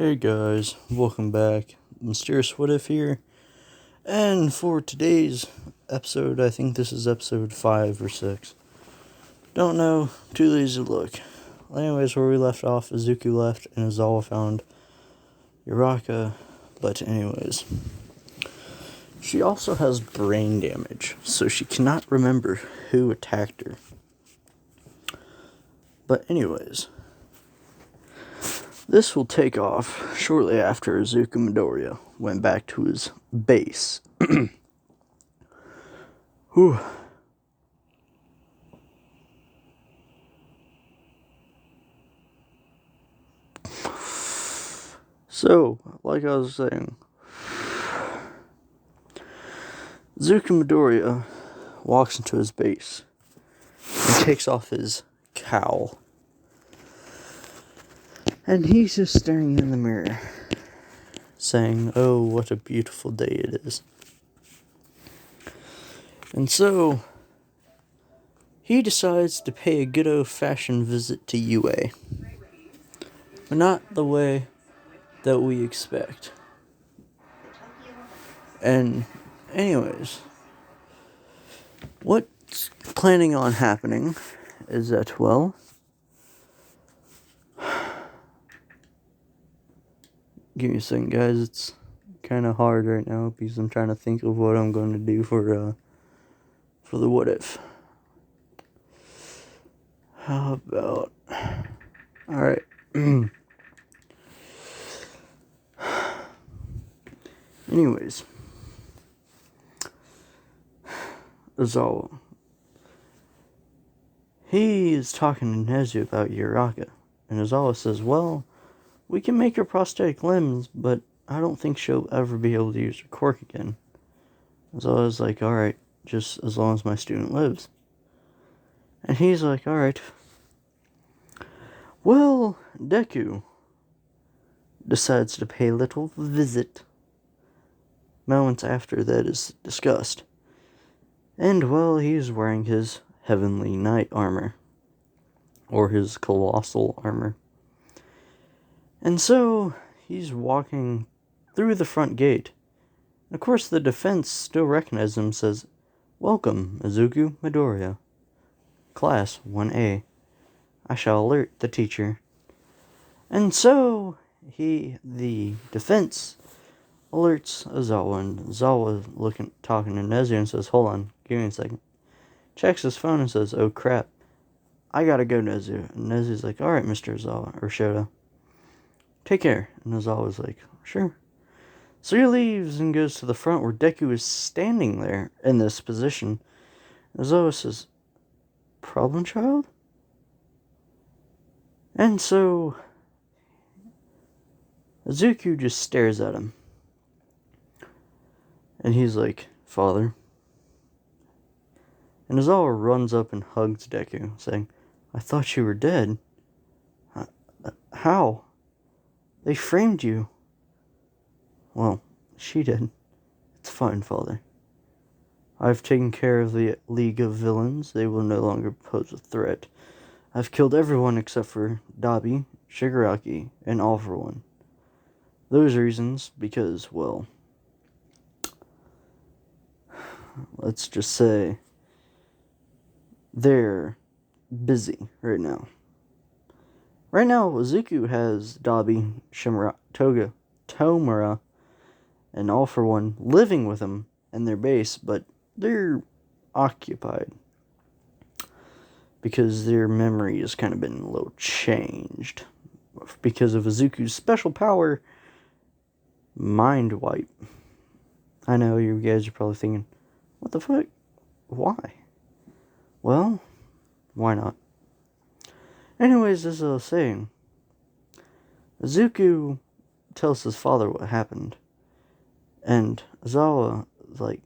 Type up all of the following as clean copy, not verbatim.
Hey guys, welcome back. Mysterious What If here. And for today's episode, I think this is episode 5 or 6. Don't know, too lazy to look. Anyways, where we left off, Izuku left and Izawa found Uraka. But anyways, she also has brain damage, so she cannot remember who attacked her. But anyways, this will take off shortly after Izuku Midoriya went back to his base. Whew. So, like I was saying, Izuku Midoriya walks into his base and takes off his cowl. And he's just staring in the mirror, saying, "Oh, what a beautiful day it is." And so, he decides to pay a good old-fashioned visit to UA. But not the way that we expect. And anyways, what's planning on happening is that, well, give me a second, guys. It's kind of hard right now because I'm trying to think of what I'm going to do for the what if. How about... Alright. Anyways. Izawa. He is talking to Nezu about Uraka. And Izawa says, well, we can make her prosthetic limbs, but I don't think she'll ever be able to use her quirk again. Izawa's like, alright, just as long as my student lives. And he's like, alright. Well, Deku decides to pay a little visit moments after that is discussed. And, well, he's wearing his Heavenly Knight armor. Or his Colossal armor. And so, he's walking through the front gate. And of course, the defense still recognizes him and says, "Welcome, Izuku Midoriya. Class 1A. I shall alert the teacher." And so, the defense alerts Izawa, and Izawa talking to Nezu and says, "Hold on, give me a second." Checks his phone and says, "Oh crap, I gotta go, Nezu." And Nezu's like, "Alright, Mr. Izawa, or Shota. Take care." And Izawa's like, "Sure." So he leaves and goes to the front where Deku is standing there in this position. Izawa says, "Problem child?" And so Izuku just stares at him. And he's like, "Father." And Izawa runs up and hugs Deku, saying, "I thought you were dead." How? They framed you." "Well, she did. It's fine, Father. I've taken care of the League of Villains. They will no longer pose a threat. I've killed everyone except for Dabi, Shigaraki, and All For One. Those reasons, because, well, let's just say they're busy right now. Right now, Izuku has Dabi, Tomura, and All For One living with him in their base, but they're occupied because their memory has kind of been a little changed because of Izuku's special power, Mind Wipe. I know you guys are probably thinking, what the fuck? Why? Well, why not? Anyways, as I was saying, Izuku tells his father what happened. And Izawa is like,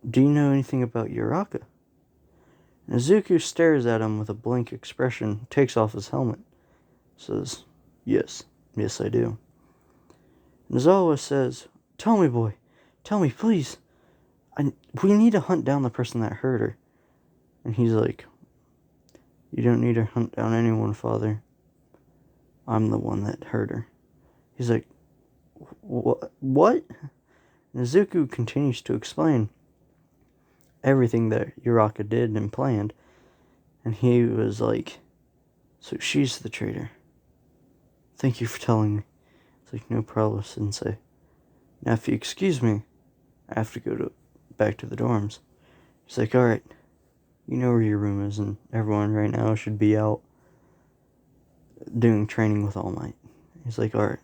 "Do you know anything about Uraka?" And Izuku stares at him with a blank expression, takes off his helmet, says, yes, I do." And Izawa says, "Tell me, boy, tell me, please. We need to hunt down the person that hurt her." And he's like, "You don't need to hunt down anyone, Father. I'm the one that hurt her." He's like, what? And Izuku continues to explain everything that Uraka did and planned. And he was like, so she's the traitor. Thank you for telling me. It's like, no problem, Sensei. Now, if you excuse me, I have to go back to the dorms. He's like, alright, you know where your room is, and everyone right now should be out doing training with All Might. He's like, alright.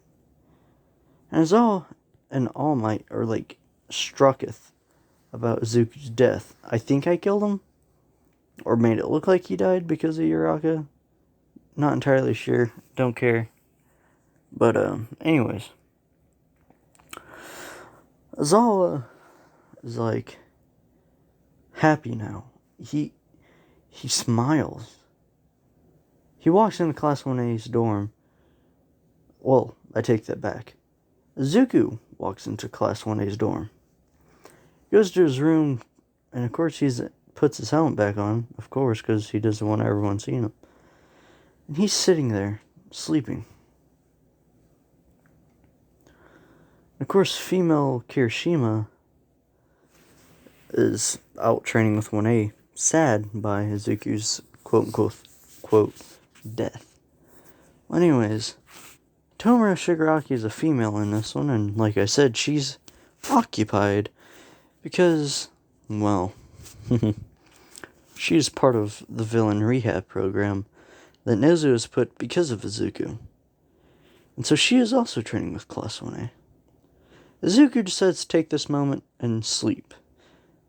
And All Might are like strucketh about Izuku's death. I think I killed him, or made it look like he died because of Uraka. Not entirely sure. Don't care. But anyways, Azawa is like happy now. He smiles. He walks into Class 1A's dorm. Well, I take that back. Izuku walks into Class 1A's dorm. Goes to his room, and of course he puts his helmet back on, of course, because he doesn't want everyone seeing him. And he's sitting there, sleeping. Of course, female Kirishima is out training with 1A, sad by Izuku's quote-unquote death. Well, anyways, Tomura Shigaraki is a female in this one, and like I said, she's occupied because, well, she's part of the villain rehab program that Nezu has put because of Izuku. And so she is also training with Class 1A. Izuku decides to take this moment and sleep.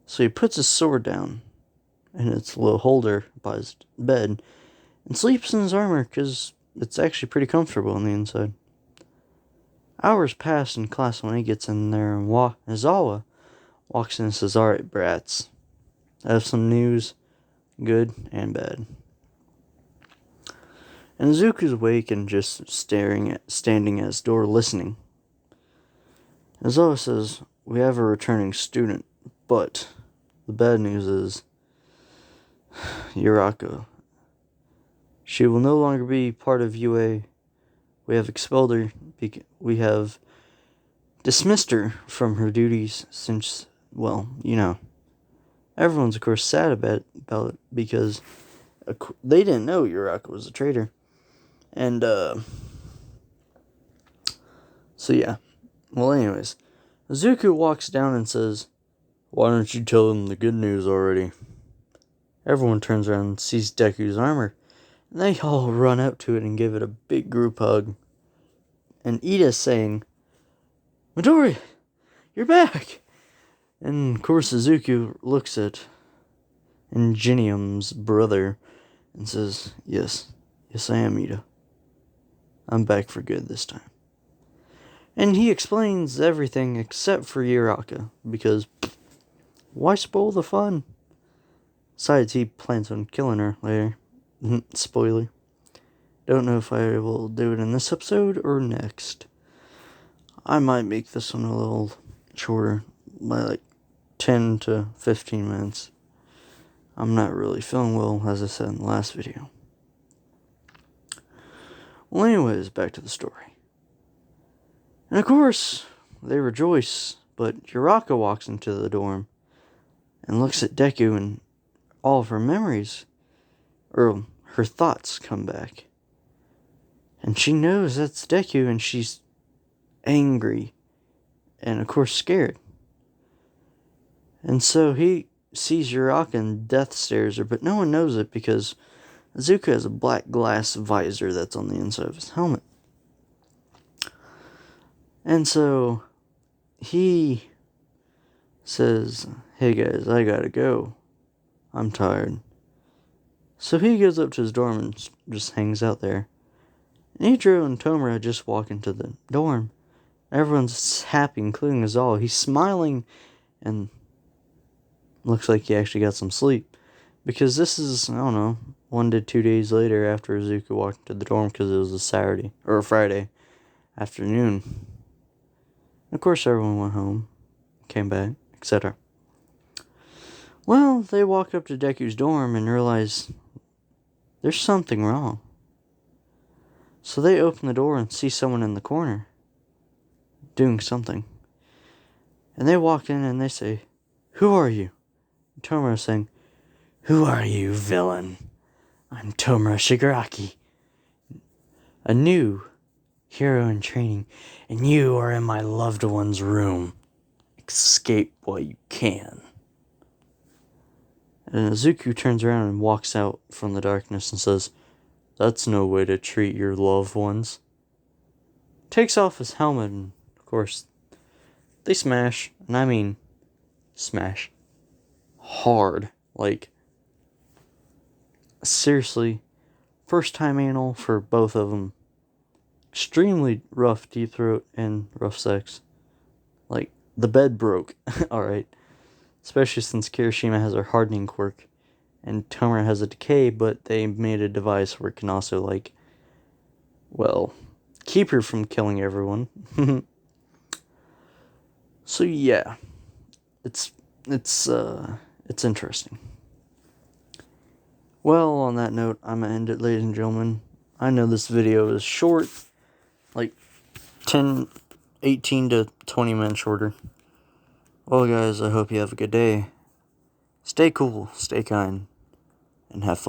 So he puts his sword down in its little holder by his bed and sleeps in his armor because it's actually pretty comfortable on the inside. Hours pass and Class 1A gets in there and Izawa walks in and says, alright, brats, I have some news, good and bad. And Izuku's awake and just standing at his door listening. Izawa says, we have a returning student, but the bad news is Uraka. She will no longer be part of UA. We have expelled her. We have dismissed her from her duties since, well, you know. Everyone's, of course, sad about it because they didn't know Uraka was a traitor. And, so yeah. Well, anyways, Izuku walks down and says, why don't you tell them the good news already? Everyone turns around and sees Deku's armor, and they all run up to it and give it a big group hug. And Ida's saying, Midori, you're back! And of course Izuku looks at Ingenium's brother and says, yes I am, Ida. I'm back for good this time. And he explains everything except for Uraka, because why spoil the fun? Besides, he plans on killing her later. Spoiler. Don't know if I will do it in this episode or next. I might make this one a little shorter, by like 10 to 15 minutes. I'm not really feeling well, as I said in the last video. Well, anyways, back to the story. And of course, they rejoice, but Uraka walks into the dorm and looks at Deku, and all of her memories, or her thoughts, come back. And she knows that's Deku, and she's angry and, of course, scared. And so he sees Uraka and death stares her, but no one knows it because Izuku has a black glass visor that's on the inside of his helmet. And so he says, hey guys, I gotta go. I'm tired. So he goes up to his dorm and just hangs out there. Nidro and Tomura just walk into the dorm. Everyone's happy, including Izawa. He's smiling and looks like he actually got some sleep. Because this is, I don't know, 1 to 2 days later after Izuku walked into the dorm because it was a Saturday, or a Friday afternoon. Of course, everyone went home, came back, etc. Well, they walk up to Deku's dorm and realize there's something wrong. So they open the door and see someone in the corner. doing something. And they walk in and they say, "Who are you?" And Tomura is saying, "Who are you, villain? I'm Tomura Shigaraki, a new hero in training, and you are in my loved one's room. Escape while you can." And Izuku turns around and walks out from the darkness and says, "That's no way to treat your loved ones." Takes off his helmet and, of course, they smash. And I mean, smash. Hard. Like, seriously, first time anal for both of them. Extremely rough deep throat and rough sex. Like, the bed broke. Alright. Especially since Kirishima has her hardening quirk. And Tomura has a decay, but they made a device where it can also, like, well, keep her from killing everyone. So yeah. It's interesting. Well, on that note, I'm gonna end it, ladies and gentlemen. I know this video is short, like 18 to 20 minutes shorter. Well, guys, I hope you have a good day. Stay cool, stay kind, and have fun.